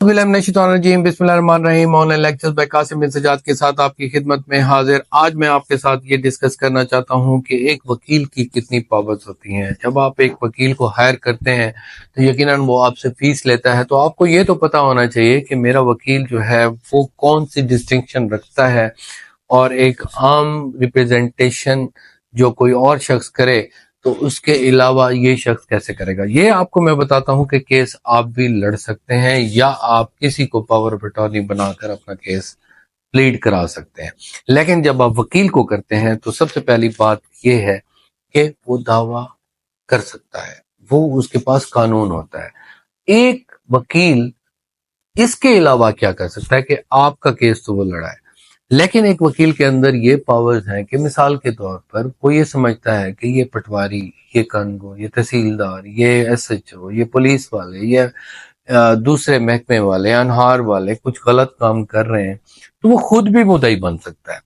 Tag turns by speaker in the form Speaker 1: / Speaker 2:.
Speaker 1: बिस्मिल्लाहिर्रहमानिर्रहीम। Online lectures bye Qasim बिन सजाद के साथ आपकी खिदमत में हाजिर। आज मैं आपके साथ ये डिस्कस करना चाहता हूँ कि एक वकील की कितनी पावर्स होती हैं। जब आप एक वकील को हायर करते हैं तो यकीनन वो आपसे फीस लेता है, तो आपको ये तो पता होना चाहिए कि मेरा वकील जो है वो कौन सी डिस्टिंक्शन रखता है और एक आम रिप्रेजेंटेशन जो कोई और शख्स करे तो उसके अलावा ये शख्स कैसे करेगा। ये आपको मैं बताता हूँ कि केस आप भी लड़ सकते हैं या आप किसी को पावर ऑफ अटॉर्नी बनाकर अपना केस प्लीड करा सकते हैं। लेकिन जब आप वकील को करते हैं तो सबसे पहली बात ये है कि वो दावा कर सकता है, वो उसके पास कानून होता है। एक वकील इसके अलावा क्या कर सकता है कि आपका केस तो वो लड़ा है, लेकिन एक वकील के अंदर ये पावर्स हैं कि मिसाल के तौर पर वो ये समझता है कि ये पटवारी, ये कानगो, ये तहसीलदार, ये एसएचओ, ये पुलिस वाले, ये दूसरे महकमे वाले, अनहार वाले कुछ गलत काम कर रहे हैं, तो वो खुद भी मुद्दई बन सकता है।